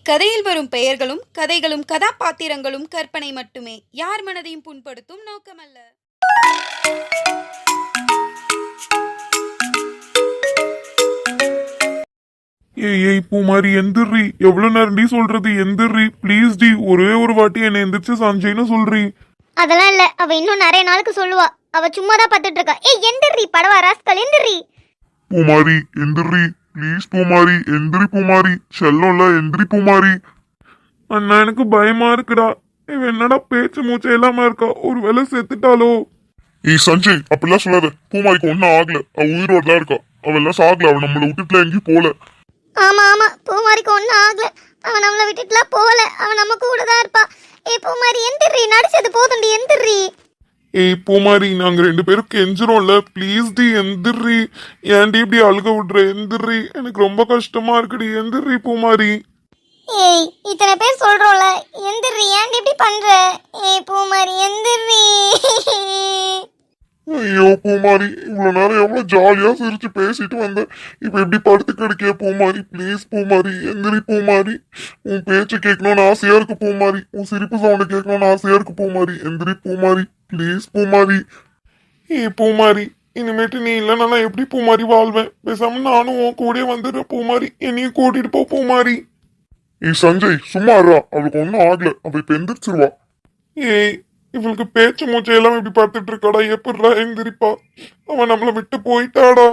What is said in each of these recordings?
இக்கதையில் வரும் பெயர்களும் கதைகளும் கதாபாத்திரங்களும் கற்பனை மட்டுமே, யார் மனதையும் புண்படுத்தும் நோக்கமல்ல. ஏய் ஏய் பூமாரி எந்திரி, எவ்வளவு நேரம்டி சொல்றது? எந்திரி ப்ளீஸ் டி, ஒரே ஒரு வாட்டி என்ன எந்திரிச்சு சஞ்சய்னு சொல்றி. அதெல்லாம் இல்ல, அவ இன்னும் நிறைய நாளுக்கு சொல்லுவா. அவ சும்மா தான் பார்த்துட்டு இருக்கா. ஏய் எந்திரி படவா ராஸ்கல், எந்திரி. பூமாரி எந்திரி ப்ளீஸ், பூமாரி எந்திரி, பூமாரி செல்லம்ல எந்திரி பூமாரி. அண்ணா எனக்கு பயமா இருக்குடா. இவ என்னடா பேச்சு மூச்சு இல்லாம இருக்கா, ஒருவேளை செத்துட்டாலோ? ஏய் சஞ்சய் அப்படிலாம் சொல்லாத, பூமாரிக்கு ஒன்னும் ஆகல, அவ உயிரோட தான் இருக்கா. அவ எல்லாம் சாகல, அவ நம்மள விட்டுட்டுல எங்கேயும் போல. ஆமா ஆமா, பூமாரிக்கு ஒன்னும் ஆகல, அவன் நம்மள விட்டுட்டுலாம் போகல, அவன் நம்ம கூட தான் இருப்பா. ஏய் பூமாரி எந்திரி, நடிச்சது போதுண்டி, எந்திரி. ஏய் பூமாரி நாங்க ரெண்டு பேரும் கெஞ்சிரோம்ல, ப்ளீஸ் டி எந்திரி. ஏன்டி இப்படி அழுக விடுற? எந்திரி, எனக்கு ரொம்ப கஷ்டமா இருக்குடி, எந்திரி பூமாரி. ஏய் இத்தனை பேர் சொல்றோம்ல, எந்திரி, ஏன்டி இப்படி பண்ற? ஏய் பூமாரி எந்திரி. ஐயோ பூமாரி, இவ்வளவு நேரம் எவ்வளவு ஜாலியா சிரிச்சு பேசிட்டு வந்தேன், இப்ப எப்படி படுத்து கிடைக்க? பூமாரி ப்ளீஸ் பூமாரி எந்திரி பூமாரி. உன் பேச்சு கேட்கணும்னு ஆசையா இருக்கு பூமாரி, உன் சிரிப்பு சவுண்டு கேட்கணும்னு ஆசையா இருக்கு பூமாரி, எந்திரி பூமாரி ப்ளீஸ் பூமாரி. ஏய் பூமாரி, இனிமேட்டு நீ இல்லைன்னா நான் எப்படி பூமாரி வாழ்வேன்? பேசாம நானும் உன் கூட வந்துடுறேன் பூமாரி, என்னையும் கூட்டிட்டு போ பூமாரி. ஏய் சஞ்சய் சும்மா இருடா, அவளுக்கு ஒன்னும் ஆகல, அவ இப்ப எந்திரிச்சிருவா. ஏய் இவளுக்கு பேச்சு மூச்சை எல்லாம் இப்படி பார்த்துட்டு இருக்காடா, எப்படிடா எந்திரிப்பா? அவன் நம்மளை விட்டு போயிட்டாடா.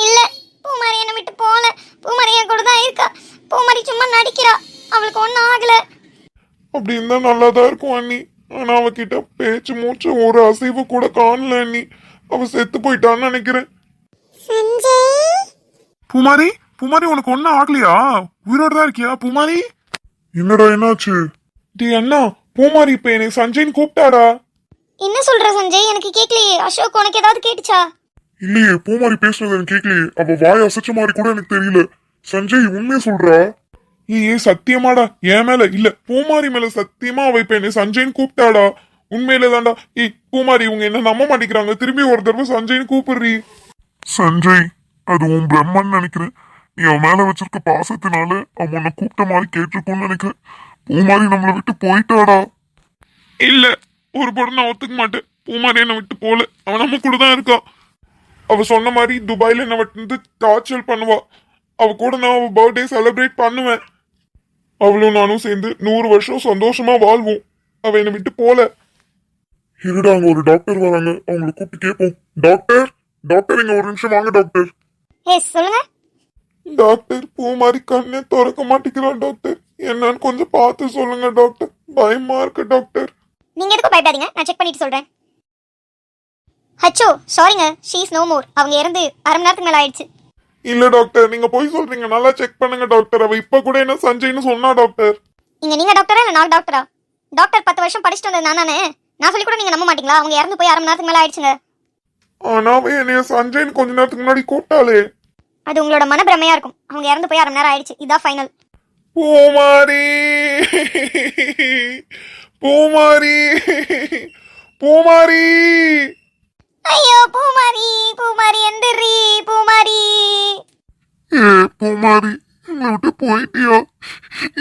இல்ல, பூமாரி என்ன விட்டு போல, பூமாரி என் கூட தான் இருக்கா. பூமாரி சும்மா நடிக்கிறா, அவளுக்கு ஒன்னும் ஆகல. அப்படி இருந்தா நல்லாதான் இருக்கும் அண்ணி. ஆனா அவகிட்ட பேச்சு மூச்சு ஒரு அசைவு கூட காணல அண்ணி. அவ செத்து போயிட்டான்னு நினைக்கிறேன். சஞ்சய் பூமாரி, பூமாரி உனக்கு ஒன்னும் ஆகலையா? உயிரோட தான் இருக்கியா பூமாரி? என்னடா என்னாச்சு? டி அண்ணா, பூமாரி இப்ப என்னை சஞ்சய்னு கூப்பிட்டாடா. என்ன சொல்ற சஞ்சய்? எனக்கு கேட்கலையே. அசோக் உனக்கு ஏதாவது கேட்டுச்சா? இல்லையே, பூமாரி பேசுனது எனக்கு கேட்கலையே, அவ வாய் அசைச்ச மாதிரி கூட எனக்கு தெரியல. சஞ்சய் உண்மையை சொல்றா? ஏய் சத்தியமாடா, என் மேல இல்ல, பூமாரி மேல சத்தியமா அவ இப்ப என்னை சஞ்சய்னு கூப்பிட்டாடா. உண்மையில தான்டா. ஏய் பூமாரி, இவங்க என்ன நம்ப மாட்டேங்கிறாங்க, திரும்பி ஒரு தடவை சஞ்சய்னு கூப்பிடுறீ. சஞ்சய், அது உன் பிரம்மன் நினைக்கிறேன். நீ அவன் மேல வச்சிருக்க பாசத்தினால அவன் உன்னை கூப்பிட்ட மாதிரி கேட்டிருக்கும்னு நினைக்கிறேன். பூமாரி நம்மளை விட்டு போயிட்டாடா. இல்ல, ஒரு படம் நான் ஒத்துக்க மாட்டேன். பூமாரி என்னை விட்டு போல, அவன் நம்ம கூட தான் இருக்கா. அவ சொன்ன மாதிரி துபாயில என்ன வந்து டார்ச்சர் பண்ணுவா. அவ கூட நான் அவ பர்த்டே செலிப்ரேட் பண்ணுவேன். அவளும் நானும் சேர்ந்து 100 வருஷம் சந்தோஷமா வாழ்வோம். அவ என்னை விட்டு போல. இருடா, அங்க ஒரு டாக்டர் வராங்க, அவங்களை கூப்பிட்டு கேட்போம். டாக்டர், டாக்டர் இங்க ஒரு நிமிஷம் வாங்க டாக்டர். எஸ் சொல்லுங்க. டாக்டர், பூமாரி கண்ணே திறக்க மாட்டேங்கிறான் டாக்டர், என்னன்னு கொஞ்சம் பார்த்து சொல்லுங்க டாக்டர், பயமா இருக்கு டாக்டர். நீங்க எதுக்கும் பயப்படாதீங்க, நான் செக் பண்ணிட்டு சொல்றேன். ஹச்சோ சாரிங்க, ஷீ இஸ் நோ மோர். அவங்க இறந்து அரை மணி நேரத்துக்கு மேல ஆயிடுச்சு. இல்ல டாக்டர், நீங்க போய் சொல்றீங்க, நல்லா செக் பண்ணுங்க டாக்டர். அவ இப்ப கூட என்ன சஞ்சய்னு சொன்னா டாக்டர். நீங்க டாக்டரா இல்ல நான் டாக்டரா? டாக்டர் 10 வருஷம் படிச்சுட்டு வந்தது நானே. நான் சொல்லி கூட நீங்க நம்ப மாட்டீங்களா? அவங்க இறந்து போய் அரை மணி நேரத்துக்கு மேல ஆயிடுச்சுங்க. ஆனா அவ என்னைய சஞ்சய்னு கொஞ்ச நேரத்துக்கு முன்னாடி கூப்பிட்டாலே. அது உங்களோட மனப்பிரமையா இருக்கும். அவங்க இறந்து போய் அரை மணி நேரம் ஆயிடுச்சு, இதான் ஃபைனல். பூமாரி, பூமாரி, பூமாரி. ஐயோ பூமாரி, பூமாரி எந்திரி பூமாரி. ஏ பூமாரி, என்னை விட்டு போயிட்டியா?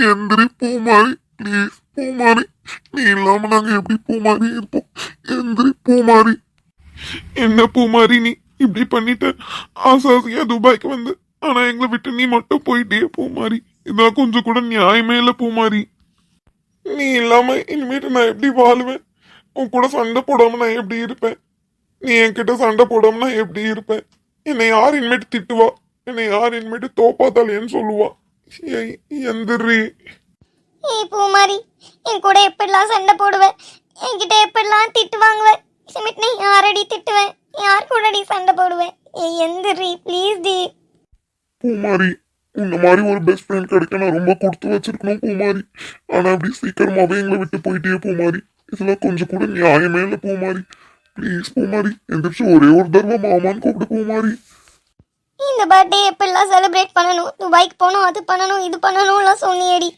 எந்திரி பூமாரி ப்ளீஸ். பூமாரி, நீ இல்லாம நாங்க எப்படி பூமாரி இருப்போம்? எந்திரி பூமாரி. என்ன பூமாரி நீ இப்படி பண்ணிட்ட? ஆசாசியா துபாய்க்கு வந்து, ஆனா எங்களை விட்டு நீ மட்டும் போயிட்டியே பூமாரி. இதெல்லாம் கொஞ்சம் கூட நியாயமே இல்ல பூமாரி. நீ இல்லாம இனிமேட்டு நான் எப்படி வாழுவேன்? உன் கூட சண்டை போடாம நான் எப்படி இருப்பேன்? நீ என்கிட்ட சண்டை போடாம நான் எப்படி இருப்பேன்? என்னை யார் இனிமேட்டு திட்டுவா? என்னை யார் இனிமேட்டு தோப்பாத்தாலேன்னு சொல்லுவா? எந்திரி. ஏய் பூமாரி, என் கூட எப்படிலாம் சண்டை போடுவேன், என்கிட்ட எப்படிலாம் திட்டு வாங்குவேன். சிமிட் நீ யாரடி திட்டுவேன், யார் கூடடி சண்டை போடுவேன்? ஏய் எந்திரி ப்ளீஸ் டி. பூமாரி, இந்த மாதிரி ஒரு பெஸ்ட் ஃப்ரெண்ட் கிடைக்க நான் ரொம்ப கொடுத்து வச்சிருக்கணும் பூமாரி. ஆனா அப்படி சீக்கிரமாவே எங்களை விட்டு போயிட்டே பூமாரி. இதெல்லாம் கொஞ்சம் கூட நியாயமே இல்லை பூமாரி. ப்ளீஸ் பூமாரி எந்திரிச்சு ஒரே ஒரு தடவை மாமான்னு கூப்பிட்டு பூமாரி. இந்த பர்த்டே எப்படிலாம் செலிப்ரேட் பண்ணணும், துபாய்க்கு போகணும், அது பண்ணணும் இது பண்ணணும்லாம் சொன்னியேடி.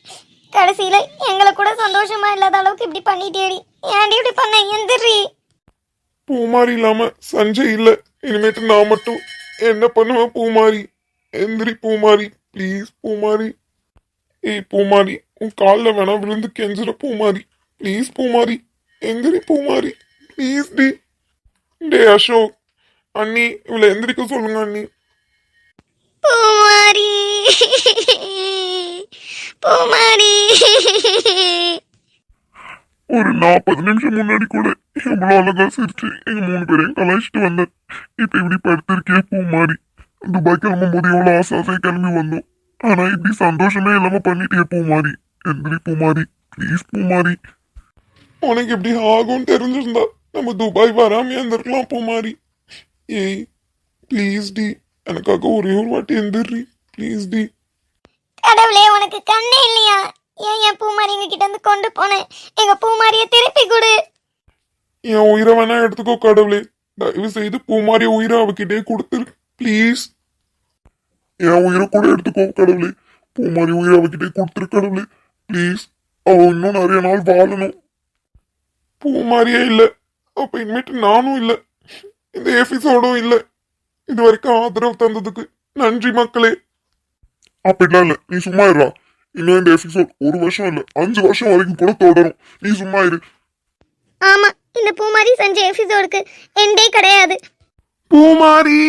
கடைசியில எங்களை கூட சந்தோஷமா இல்லாத அளவுக்கு இப்படி பண்ணிட்டேடி. ஏன்டி இப்படி பண்ண? எந்திரி. பூமாரி இல்லாம சஞ்சய் இல்ல, இனிமேட்டு நான் மட்டும் என்ன பண்ணுவேன் பூமாரி? எந்திரி பூமாரி ப்ளீஸ் பூமாரி. ஏய் பூமாரி, உன் காலில் வேணா விழுந்து கெஞ்சுற பூமாரி. ப்ளீஸ் பூமாரி, எந்திரி பூமாரி, ப்ளீஸ் டி. டே அசோக், அண்ணி இவளை எந்திரிக்க சொல்லுங்க அண்ணி. பூமாரி பூமாரி ஒரு 40 நிமிஷம் முன்னாடி கூட எவ்வளோ அழகா சிரிச்சு எங்க 3 பேரையும் கலாய்ச்சிட்டு வந்தேன். இப்ப இப்படி படுத்திருக்கே பூமாரி. துபாய் கிளம்பும் போது எவ்வளோ ஆசை கிளம்பி வந்தோம். ஆனா இப்படி சந்தோஷமே இல்லாம பண்ணிட்டே பூமாரி. எந்திரி பூமாரி, ப்ளீஸ் பூமாரி. உனக்கு எப்படி ஆகும்னு தெரிஞ்சிருந்தா நம்ம துபாய் வராம இருந்திருக்கலாம் பூமாரி. ஏய் ப்ளீஸ் டி, எனக்காக ஒரே ஒரு வாட்டி எந்திரி ப்ளீஸ் டி. கடவுளே, உனக்கு கண்ணே இல்லையா? ஏன் என் பூமாரி எங்க கிட்ட இருந்து கொண்டு போனேன்? எங்க பூமாரிய திருப்பி கொடு. என் உயிரை வேணா எடுத்துக்கோ கடவுளே. தயவு செய்து பூமாரி உயிரை அவகிட்டே கொடுத்துரு ப்ளீஸ். என் உயிரை கூட எடுத்துக்கோ கடவுளே. பூமாரி உயிரை அவகிட்டே கொடுத்துரு கடவுளே ப்ளீஸ். அவ இன்னும் நிறைய நாள் வாழணும். பூமாரியே இல்ல, அப்ப இனிமேட்டு நானும் இல்ல, இந்த எபிசோடும் இல்ல. இது வரைக்கும் ஆதரவு தந்ததுக்கு நன்றி மக்களே. அப்படிலாம் இல்ல, நீ சும்மா இருடா. இன்னும் இந்த எபிசோட் 1 வருஷம் இல்ல 5 வருஷம் வரைக்கும் கூட தொடரும். நீ சும்மா இரு. ஆமா, இந்த பூமாரி செஞ்ச எபிசோடுக்கு எண்டே கிடையாது. பூமாரி